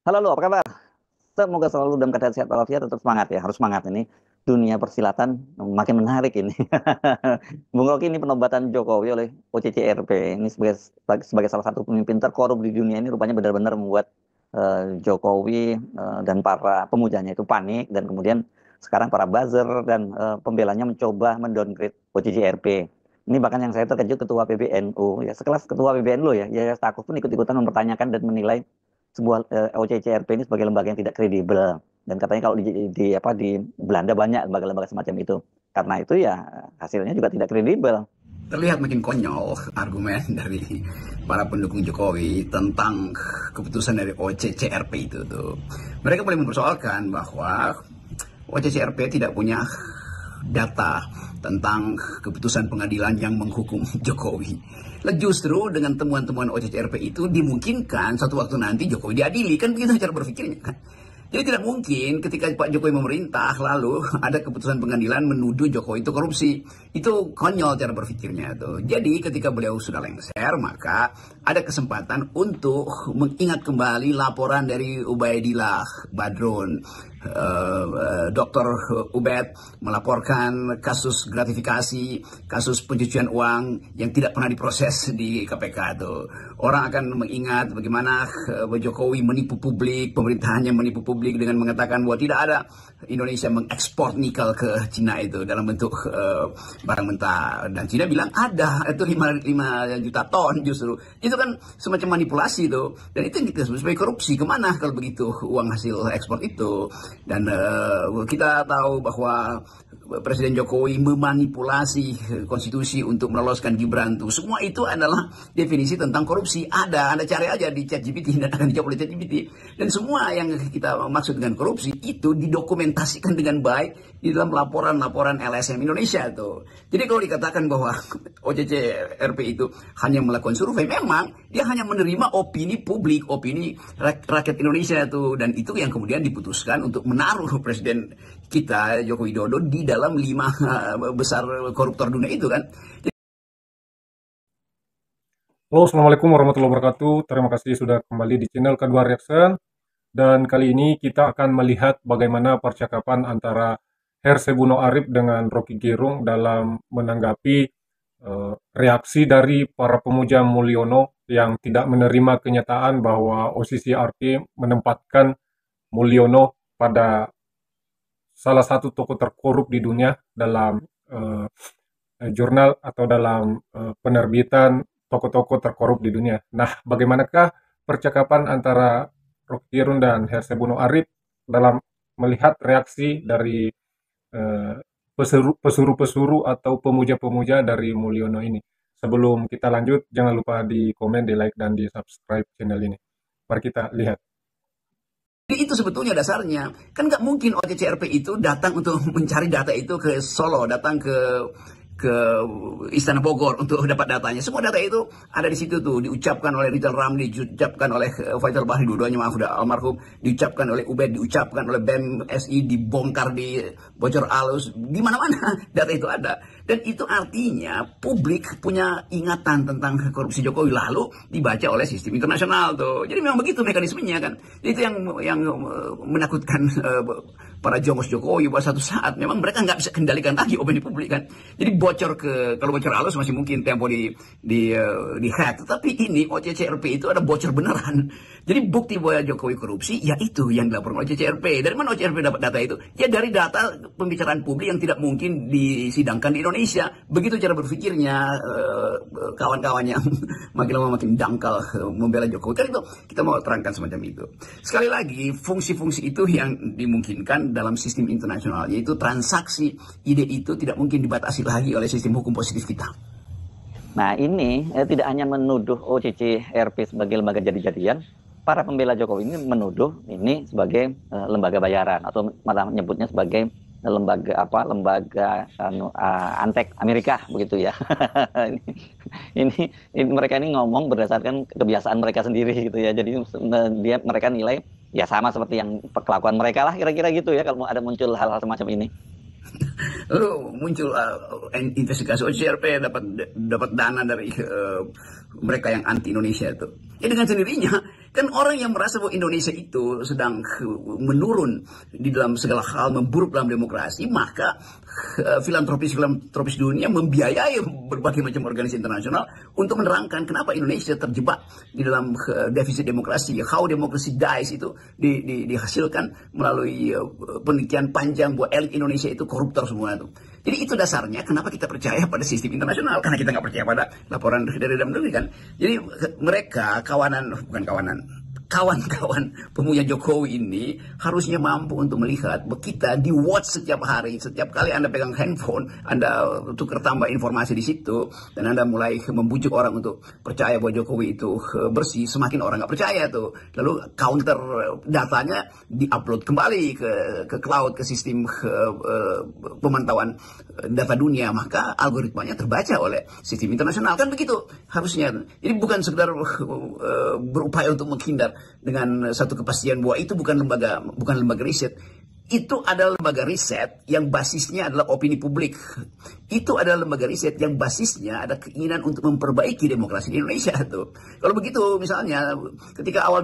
Halo, lo apa kabar? Semoga selalu dalam keadaan sehat walafiat, tetap semangat ya. Harus semangat ini. Dunia persilatan makin menarik ini. Bung Rocky, ini penobatan Jokowi oleh OCCRP ini sebagai salah satu pemimpin terkorup di dunia ini rupanya benar-benar membuat Jokowi dan para pemujanya itu panik, dan kemudian sekarang para buzzer dan pembelanya mencoba mendowngrade OCCRP. Ini bahkan yang saya terkejut, ketua PBNU ya, sekelas ketua PBNU ya, ya takut pun ikut-ikutan mempertanyakan dan menilai sebuah OCCRP ini sebagai lembaga yang tidak kredibel, dan katanya kalau di Belanda banyak lembaga-lembaga semacam itu, karena itu ya hasilnya juga tidak kredibel. Terlihat makin konyol argumen dari para pendukung Jokowi tentang keputusan dari OCCRP itu tuh. Mereka boleh mempersoalkan bahwa OCCRP tidak punya data tentang keputusan pengadilan yang menghukum Jokowi. Lah justru dengan temuan-temuan OCCRP itu dimungkinkan suatu waktu nanti Jokowi diadili, kan begitu cara berpikirnya kan. Jadi tidak mungkin ketika Pak Jokowi memerintah lalu ada keputusan pengadilan menuduh Jokowi itu korupsi. Itu konyol cara berpikirnya tuh. Jadi ketika beliau sudah lengser, maka ada kesempatan untuk mengingat kembali laporan dari Ubaidillah Badrun. Dr. Ubed melaporkan kasus gratifikasi, kasus pencucian uang yang tidak pernah diproses di KPK tuh. Orang akan mengingat bagaimana Jokowi menipu publik, pemerintahannya menipu publik dengan mengatakan bahwa tidak ada Indonesia mengekspor nikel ke Cina itu dalam bentuk barang mentah, dan Cina bilang ada, itu 5 juta ton justru. Itu kan semacam manipulasi itu, dan itu yang kita sebut sebagai korupsi. Kemana kalau begitu uang hasil ekspor itu? Dan kita tahu bahwa Presiden Jokowi memanipulasi konstitusi untuk meloloskan Gibran tuh. Semua itu adalah definisi tentang korupsi. Ada cari aja di ChatGPT dan akan dijawab oleh ChatGPT. Dan semua yang kita maksud dengan korupsi itu didokumentasikan dengan baik di dalam laporan-laporan LSM Indonesia tuh. Jadi kalau dikatakan bahwa OCCRP itu hanya melakukan survei, memang dia hanya menerima opini publik, opini rakyat Indonesia tuh, dan itu yang kemudian diputuskan untuk menaruh Presiden kita Joko Widodo di dalam 5 besar koruptor dunia itu kan. Halo, Assalamualaikum warahmatullahi wabarakatuh. Terima kasih sudah kembali di channel Kedua Reaction. Dan kali ini kita akan melihat bagaimana percakapan antara Hersebuno Arip dengan Rocky Gerung dalam menanggapi reaksi dari para pemuja Mulyono yang tidak menerima kenyataan bahwa OCCRP menempatkan Mulyono pada salah satu tokoh terkorup di dunia dalam jurnal atau dalam penerbitan tokoh-tokoh terkorup di dunia. Nah, bagaimanakah percakapan antara Rocky Gerung dan Hersebuno Arip dalam melihat reaksi dari pesuruh-pesuruh atau pemuja-pemuja dari Mulyono ini? Sebelum kita lanjut, jangan lupa di komen, di like, dan di subscribe channel ini. Mari kita lihat. Jadi itu sebetulnya dasarnya. Kan nggak mungkin OCCRP itu datang untuk mencari data itu ke Solo, datang ke Istana Bogor untuk dapat datanya. Semua data itu ada di situ tuh, diucapkan oleh Rizal Ramli, diucapkan oleh Faisal Bahri, dua-duanya maaf udah almarhum, diucapkan oleh Ubed, diucapkan oleh BEM SI, dibongkar di bocor alus, di mana-mana data itu ada. Dan itu artinya publik punya ingatan tentang korupsi Jokowi, lalu dibaca oleh sistem internasional tuh. Jadi memang begitu mekanismenya kan. Itu yang menakutkan para jongos Jokowi, bahwa satu saat memang mereka nggak bisa kendalikan lagi opini publik kan. Jadi kalau bocor halus masih mungkin Tempo di hack, tetapi ini OCCRP itu ada bocor beneran. Jadi bukti bahwa Jokowi korupsi ya itu yang dilaporkan OCCRP. Dari mana OCCRP dapat data itu? Ya dari data pembicaraan publik yang tidak mungkin disidangkan di Indonesia. Begitu cara berpikirnya kawan-kawan yang makin lama makin dangkal membela Jokowi. Kan itu kita mau terangkan semacam itu. Sekali lagi, fungsi-fungsi itu yang dimungkinkan dalam sistem internasional, yaitu transaksi ide itu tidak mungkin dibatasi lagi oleh sistem hukum positif kita. Nah, ini tidak hanya menuduh OCCRP sebagai lembaga jadi-jadian, para pembela Jokowi ini menuduh ini sebagai lembaga bayaran, atau malah menyebutnya sebagai lembaga antek Amerika begitu ya. ini mereka ini ngomong berdasarkan kebiasaan mereka sendiri gitu ya. Jadi mereka nilai ya sama seperti yang perkelakuan mereka lah, kira-kira gitu ya, kalau ada muncul hal-hal semacam ini. Lalu muncul investigasi OCCRP dapat dana dari mereka yang anti Indonesia itu. Ya dengan sendirinya Kan orang yang merasa bahwa Indonesia itu sedang menurun di dalam segala hal, memburuk dalam demokrasi, maka filantropis dunia membiayai berbagai macam organisasi internasional untuk menerangkan kenapa Indonesia terjebak di dalam defisit demokrasi. How democracy dies itu dihasilkan melalui penelitian panjang bahwa elit Indonesia itu koruptor semua itu. Jadi itu dasarnya kenapa kita percaya pada sistem internasional, karena kita nggak percaya pada laporan dari dalam negeri kan. Jadi mereka kawan-kawan pemuja Jokowi ini harusnya mampu untuk melihat bahwa kita di watch setiap hari, setiap kali Anda pegang handphone, Anda tukar tambah informasi di situ, dan Anda mulai membujuk orang untuk percaya bahwa Jokowi itu bersih, semakin orang nggak percaya tuh. Lalu counter datanya diupload kembali ke cloud, ke sistem pemantauan data dunia, maka algoritmanya terbaca oleh sistem internasional, kan begitu harusnya. Jadi bukan sekedar berupaya untuk menghindar dengan satu kepastian bahwa itu bukan lembaga riset. Itu adalah lembaga riset yang basisnya adalah opini publik. Itu adalah lembaga riset yang basisnya ada keinginan untuk memperbaiki demokrasi di Indonesia tuh. Kalau begitu misalnya ketika awal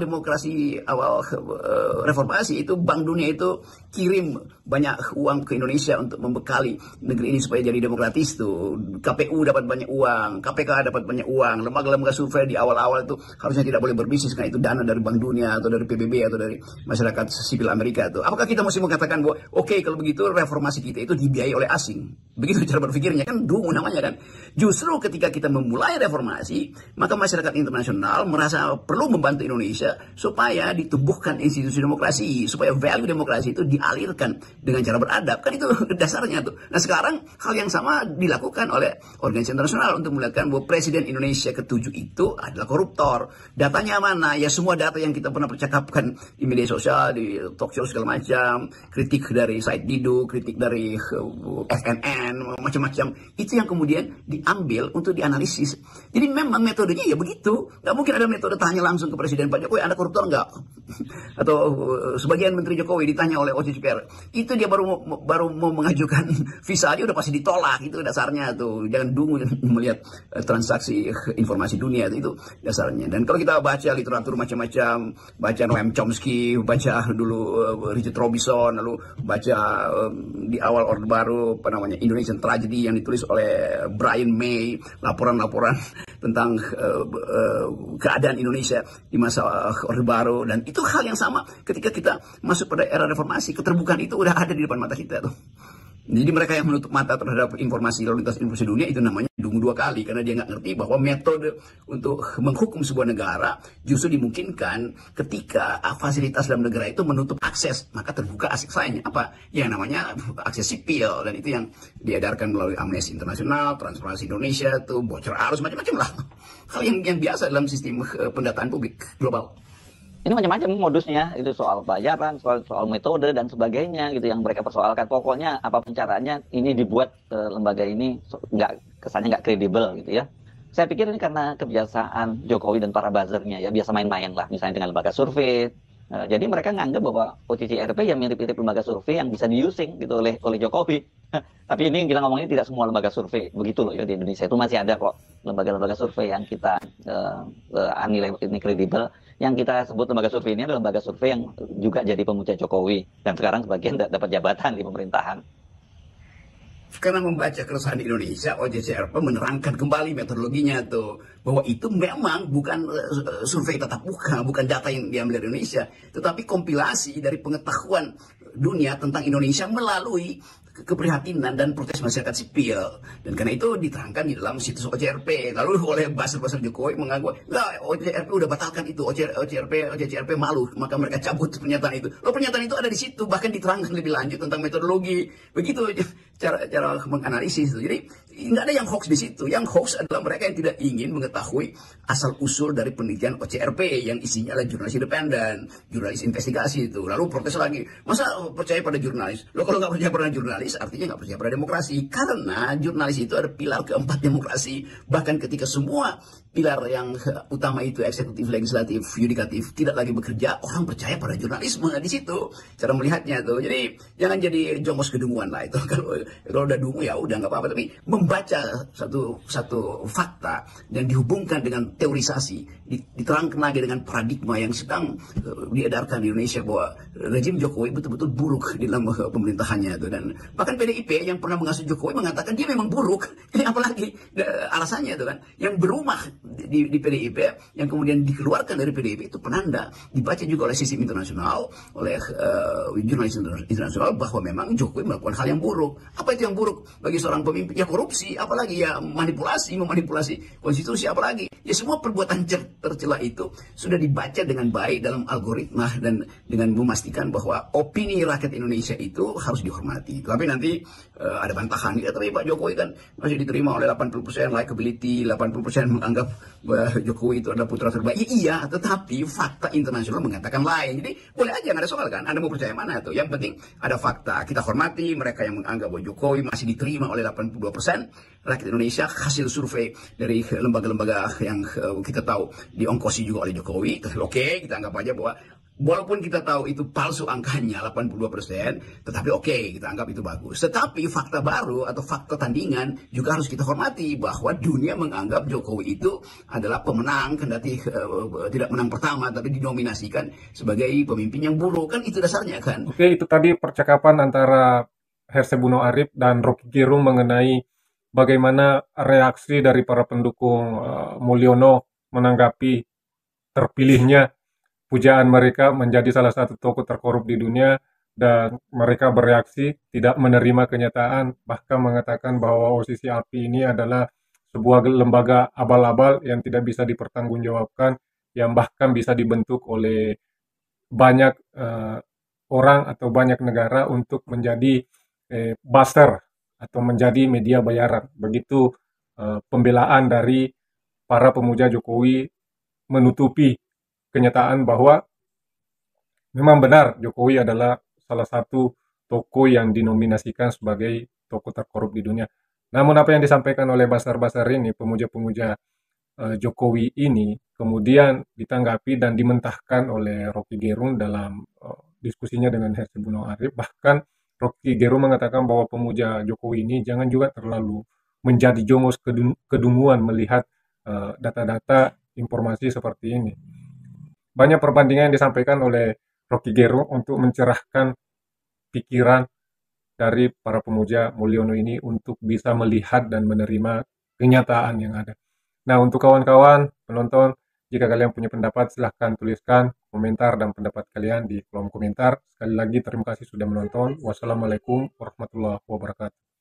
reformasi itu Bank Dunia itu kirim banyak uang ke Indonesia untuk membekali negeri ini supaya jadi demokratis tuh. KPU dapat banyak uang, KPK dapat banyak uang, lembaga-lembaga survei di awal-awal itu harusnya tidak boleh berbisnis karena itu dana dari Bank Dunia atau dari PBB atau dari masyarakat sipil Amerika tuh. Apakah kita mesti mengatakan bahwa oke, kalau begitu reformasi kita itu dibiayai oleh asing? Begitu cara berpikirnya, kan dungu namanya kan. Justru ketika kita memulai reformasi, maka masyarakat internasional merasa perlu membantu Indonesia supaya ditumbuhkan institusi demokrasi, supaya value demokrasi itu dialirkan dengan cara beradab. Kan itu dasarnya tuh. Nah sekarang hal yang sama dilakukan oleh organisasi internasional untuk melihatkan bahwa Presiden Indonesia ke-7 itu adalah koruptor. Datanya mana? Ya semua data yang kita pernah percakapkan di media sosial, di talk show segala macam, kritik dari Said Didu, kritik dari FNN, macam-macam, itu yang kemudian diambil untuk dianalisis. Jadi memang metodenya ya begitu. Nggak mungkin ada metode tanya langsung ke Presiden Pak Jokowi, Anda koruptor nggak? Atau sebagian Menteri Jokowi ditanya oleh OCCPR, itu dia baru mau mengajukan visa, dia udah pasti ditolak. Itu dasarnya tuh. Jangan dungu melihat transaksi informasi dunia, itu dasarnya. Dan kalau kita baca literatur macam-macam, baca Noam Chomsky, baca dulu Richard Robinson, lalu baca di awal Orde Baru Indonesian Tragedy yang ditulis oleh Brian May, laporan-laporan tentang keadaan Indonesia di masa Orde Baru, dan itu hal yang sama ketika kita masuk pada era reformasi. Keterbukaan itu udah ada di depan mata kita tuh. Jadi mereka yang menutup mata terhadap informasi lalu lintas informasi dunia itu namanya dungu 2 kali, karena dia nggak ngerti bahwa metode untuk menghukum sebuah negara justru dimungkinkan ketika fasilitas dalam negara itu menutup akses, maka terbuka akses lainnya, apa yang namanya akses sipil, dan itu yang diedarkan melalui Amnesty Internasional, Transparansi Indonesia, tuh bocor arus macam-macam lah, hal yang biasa dalam sistem pendataan publik global. Ini macam-macam modusnya, itu soal bayaran, soal metode dan sebagainya gitu yang mereka persoalkan. Pokoknya apapun caranya ini dibuat lembaga ini kesannya nggak kredibel gitu ya. Saya pikir ini karena kebiasaan Jokowi dan para buzzernya ya, biasa main-main lah misalnya dengan lembaga survei. Jadi mereka nganggap bahwa OCCRP yang mirip-mirip lembaga survei yang bisa diusing gitu oleh Jokowi. Tapi ini kita ngomongin tidak semua lembaga survei begitu loh ya, di Indonesia itu masih ada kok lembaga-lembaga survei yang kita nilai ini kredibel. Yang kita sebut lembaga survei ini adalah lembaga survei yang juga jadi pemuja Jokowi dan sekarang sebagian dapat jabatan di pemerintahan. Karena membaca keresahan di Indonesia, OCCRP menerangkan kembali metodologinya tuh, bahwa itu memang bukan survei tatap muka, bukan data yang diambil dari Indonesia, tetapi kompilasi dari pengetahuan dunia tentang Indonesia melalui keprihatinan dan protes masyarakat sipil. Dan karena itu diterangkan di dalam situs OCCRP. Lalu oleh buzzer Jokowi menganggap, lah OCCRP udah batalkan itu, OCCRP malu, maka mereka cabut pernyataan itu. Loh, pernyataan itu ada di situ, bahkan diterangkan lebih lanjut tentang metodologi. Begitu cara menganalisis. Jadi nggak ada yang hoax di situ. Yang hoax adalah mereka yang tidak ingin mengetahui asal usul dari penelitian OCCRP yang isinya adalah jurnalis independen, jurnalis investigasi itu. Lalu protes lagi, masa percaya pada jurnalis? Loh, kalau nggak percaya pada jurnalis artinya nggak percaya pada demokrasi, karena jurnalis itu ada pilar keempat demokrasi. Bahkan ketika semua pilar yang utama itu eksekutif, legislatif, yudikatif tidak lagi bekerja, orang percaya pada jurnalisme di situ cara melihatnya tuh. Jadi jangan jadi jongos kedunguan lah itu. Kalau udah dungu ya udah nggak apa-apa, tapi membaca satu fakta dan dihubungkan dengan teorisasi, diterangkan lagi dengan paradigma yang sedang diedarkan di Indonesia bahwa rejim Jokowi betul-betul buruk di dalam pemerintahannya itu. Dan bahkan PDIP yang pernah mengasuh Jokowi mengatakan dia memang buruk. Ini apalagi alasannya itu kan, yang berumah di PDIP yang kemudian dikeluarkan dari PDIP itu penanda dibaca juga oleh sistem internasional, oleh jurnalis internasional, bahwa memang Jokowi melakukan hal yang buruk. Apa itu yang buruk bagi seorang pemimpin? Ya korupsi, apalagi ya memanipulasi konstitusi, apalagi ya semua perbuatan tercela itu sudah dibaca dengan baik dalam algoritma dan dengan memastikan bahwa opini rakyat Indonesia itu harus dihormati. Tapi nanti ada bantahan ya, tapi Pak Jokowi kan masih diterima oleh 80% likability, 80% menganggap Jokowi itu adalah putra terbaik. Iya, tetapi fakta internasional mengatakan lain. Jadi boleh aja, nggak ada soal kan. Anda mau percaya mana tuh? Yang penting ada fakta. Kita hormati mereka yang menganggap bahwa Jokowi masih diterima oleh 82% rakyat Indonesia. Hasil survei dari lembaga-lembaga yang kita tahu diongkosi juga oleh Jokowi. Oke, kita anggap aja bahwa walaupun kita tahu itu palsu angkanya 82%, tetapi oke, kita anggap itu bagus. Tetapi fakta baru atau fakta tandingan juga harus kita hormati, bahwa dunia menganggap Jokowi itu adalah pemenang, kendati tidak menang pertama, tapi dinominasikan sebagai pemimpin yang buruk. Kan itu dasarnya kan. Oke, itu tadi percakapan antara Hersebuno Arip dan Rocky Gerung mengenai bagaimana reaksi dari para pendukung Mulyono menanggapi terpilihnya pujaan mereka menjadi salah satu tokoh terkorup di dunia, dan mereka bereaksi tidak menerima kenyataan, bahkan mengatakan bahwa OCC API ini adalah sebuah lembaga abal-abal yang tidak bisa dipertanggungjawabkan, yang bahkan bisa dibentuk oleh banyak orang atau banyak negara untuk menjadi buzzer atau menjadi media bayaran. Begitu pembelaan dari para pemuja Jokowi menutupi kenyataan bahwa memang benar Jokowi adalah salah satu tokoh yang dinominasikan sebagai tokoh terkorup di dunia. Namun apa yang disampaikan oleh basar-basar ini, pemuja-pemuja Jokowi ini, kemudian ditanggapi dan dimentahkan oleh Rocky Gerung dalam diskusinya dengan Hersebuno Arip. Bahkan Rocky Gerung mengatakan bahwa pemuja Jokowi ini jangan juga terlalu menjadi jongos kedunguan melihat data-data informasi seperti ini. Banyak perbandingan yang disampaikan oleh Rocky Gerung untuk mencerahkan pikiran dari para pemuja Mulyono ini untuk bisa melihat dan menerima kenyataan yang ada. Nah, untuk kawan-kawan penonton, jika kalian punya pendapat, silahkan tuliskan komentar dan pendapat kalian di kolom komentar. Sekali lagi, terima kasih sudah menonton. Wassalamualaikum warahmatullahi wabarakatuh.